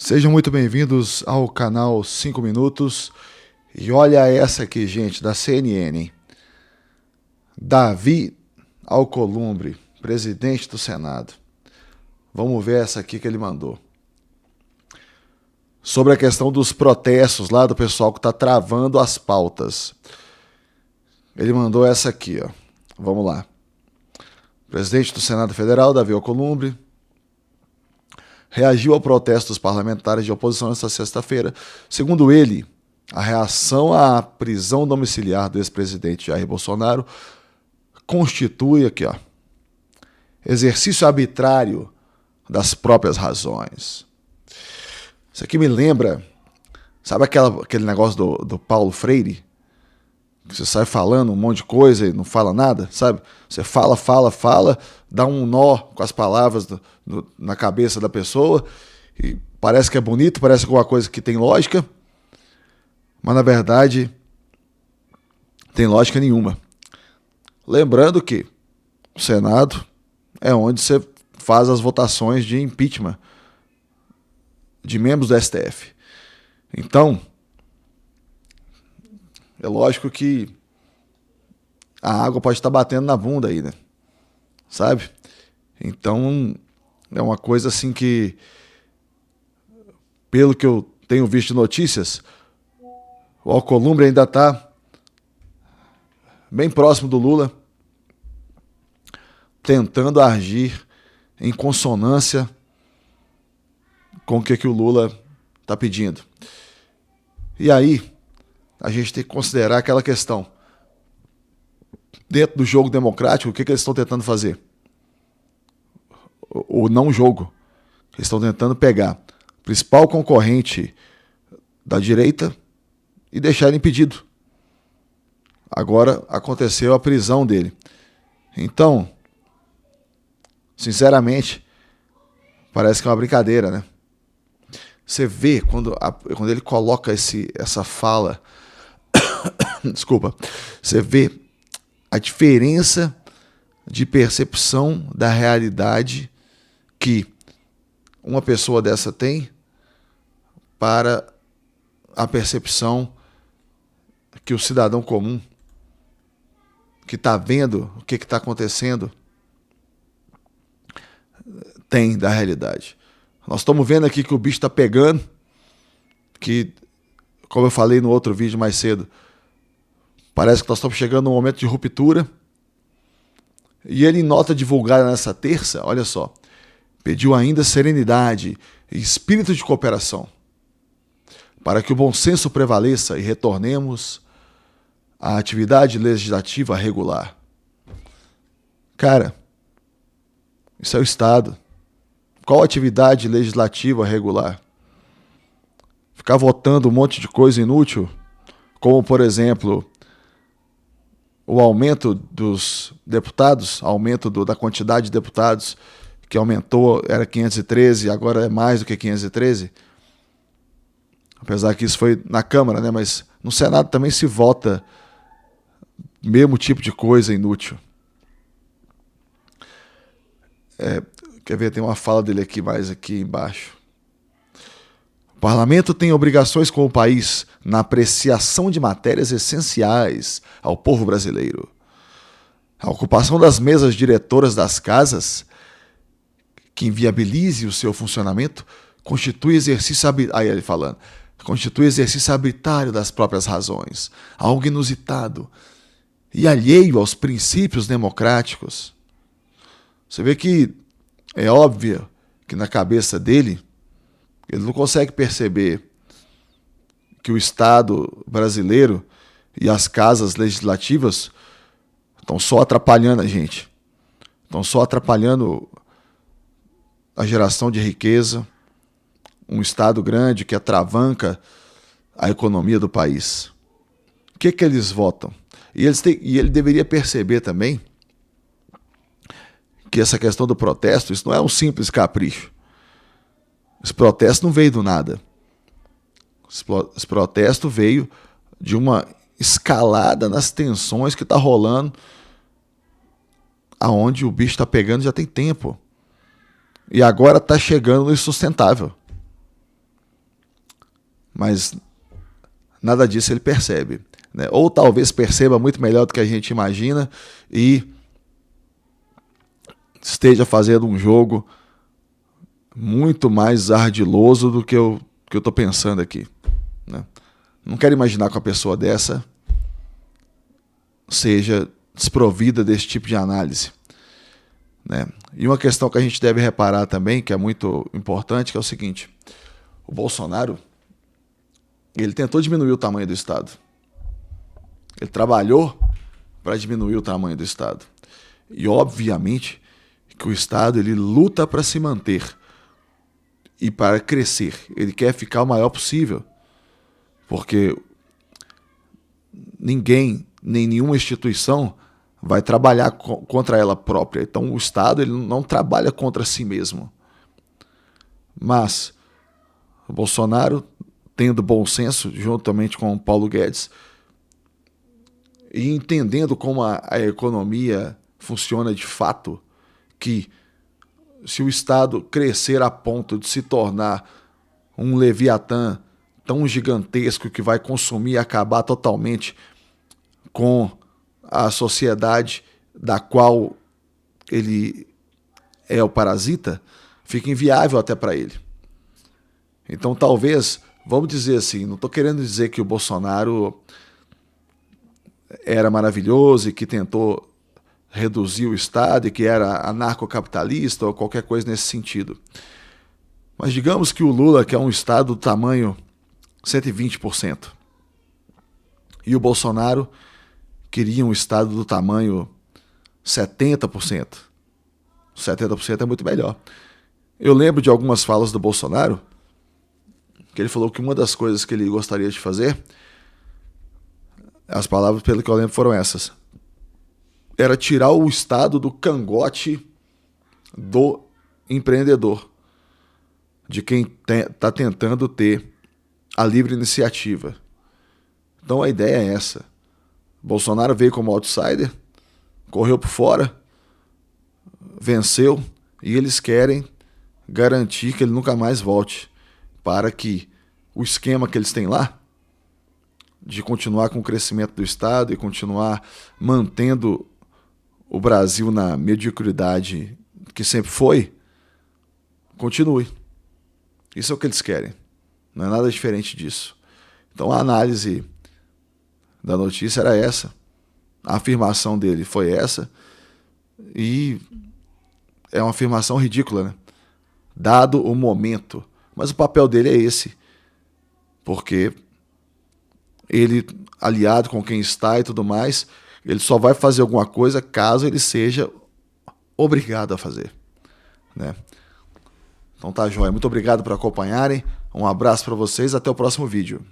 Sejam muito bem-vindos ao canal 5 Minutos. E olha essa aqui, gente, da CNN, hein? Davi Alcolumbre, presidente do Senado. Vamos ver essa aqui que ele mandou. Sobre a questão dos protestos lá do pessoal que está travando as pautas. Ele mandou essa aqui, ó. Vamos lá. Presidente do Senado Federal, Davi Alcolumbre, reagiu ao protesto dos parlamentares de oposição nesta sexta-feira. Segundo ele, a reação à prisão domiciliar do ex-presidente Jair Bolsonaro constitui aqui, ó, exercício arbitrário das próprias razões. Isso aqui me lembra, sabe aquele negócio do Paulo Freire? Que você sai falando um monte de coisa e não fala nada, sabe? Você fala, dá um nó com as palavras na cabeça da pessoa e parece que é bonito, parece alguma coisa que tem lógica, mas na verdade tem lógica nenhuma. Lembrando que o Senado é onde você faz as votações de impeachment de membros do STF. Então, é lógico que a água pode estar batendo na bunda aí, né? Sabe? Então, é uma coisa assim que, pelo que eu tenho visto de notícias, o Alcolumbre ainda está bem próximo do Lula, tentando agir em consonância com o que o Lula está pedindo. E aí, a gente tem que considerar aquela questão. Dentro do jogo democrático, o que eles estão tentando fazer? O não jogo. Eles estão tentando pegar o principal concorrente da direita e deixar ele impedido. Agora aconteceu a prisão dele. Então, sinceramente, parece que é uma brincadeira, né? Você vê quando ele coloca essa fala, desculpa, você vê a diferença de percepção da realidade que uma pessoa dessa tem para a percepção que o cidadão comum que está vendo o que está acontecendo tem da realidade. Nós estamos vendo aqui que o bicho está pegando, que, como eu falei no outro vídeo mais cedo, parece que nós estamos chegando num momento de ruptura. E ele, em nota divulgada nessa terça, olha só, pediu ainda serenidade e espírito de cooperação para que o bom senso prevaleça e retornemos à atividade legislativa regular. Cara, isso é o Estado. Qual atividade legislativa regular? Ficar votando um monte de coisa inútil, como, por exemplo, o aumento dos deputados, aumento da quantidade de deputados, que aumentou, era 513, agora é mais do que 513. Apesar que isso foi na Câmara, né? Mas no Senado também se vota mesmo tipo de coisa inútil. Quer ver, tem uma fala dele aqui mais aqui embaixo. O parlamento tem obrigações com o país na apreciação de matérias essenciais ao povo brasileiro. A ocupação das mesas diretoras das casas, que inviabilize o seu funcionamento, constitui exercício arbitrário das próprias razões, algo inusitado e alheio aos princípios democráticos. Você vê que é óbvio que na cabeça dele, ele não consegue perceber que o Estado brasileiro e as casas legislativas estão só atrapalhando a gente. Estão só atrapalhando a geração de riqueza, um Estado grande que atravanca a economia do país. O que eles votam? E ele deveria perceber também que essa questão do protesto, isso não é um simples capricho. Esse protesto não veio do nada. Esse protesto veio de uma escalada nas tensões que está rolando, aonde o bicho está pegando já tem tempo. E agora está chegando no insustentável. mas nada disso ele percebe, né? Ou talvez perceba muito melhor do que a gente imagina e esteja fazendo um jogo muito mais ardiloso do que eu estou pensando aqui, né? Não quero imaginar que uma pessoa dessa seja desprovida desse tipo de análise, né? E uma questão que a gente deve reparar também, que é muito importante, que é o seguinte: o Bolsonaro, ele tentou diminuir o tamanho do Estado. Ele trabalhou para diminuir o tamanho do Estado. E, obviamente, que o Estado ele luta para se manter e para crescer. Ele quer ficar o maior possível, porque ninguém, nem nenhuma instituição vai trabalhar contra ela própria. Então, o Estado ele não trabalha contra si mesmo. Mas o Bolsonaro, tendo bom senso, juntamente com o Paulo Guedes, e entendendo como a economia funciona de fato, que se o Estado crescer a ponto de se tornar um Leviatã tão gigantesco que vai consumir e acabar totalmente com a sociedade da qual ele é o parasita, fica inviável até para ele. Então talvez, vamos dizer assim, não estou querendo dizer que o Bolsonaro era maravilhoso e que tentou reduzir o Estado e que era anarcocapitalista ou qualquer coisa nesse sentido. Mas digamos que o Lula quer um Estado do tamanho 120%. E o Bolsonaro queria um Estado do tamanho 70%. 70% é muito melhor. Eu lembro de algumas falas do Bolsonaro, que ele falou que uma das coisas que ele gostaria de fazer, as palavras pelo que eu lembro foram essas: era tirar o Estado do cangote do empreendedor, de quem está tentando ter a livre iniciativa. Então a ideia é essa. Bolsonaro veio como outsider, correu por fora, venceu, e eles querem garantir que ele nunca mais volte, para que o esquema que eles têm lá, de continuar com o crescimento do Estado e continuar mantendo o Brasil na mediocridade que sempre foi, continue. Isso é o que eles querem. Não é nada diferente disso. Então a análise da notícia era essa. A afirmação dele foi essa. E é uma afirmação ridícula, né? Dado o momento. Mas o papel dele é esse. Porque ele, aliado com quem está e tudo mais, ele só vai fazer alguma coisa caso ele seja obrigado a fazer, né? Então tá, joia. Muito obrigado por acompanharem. Um abraço para vocês. Até o próximo vídeo.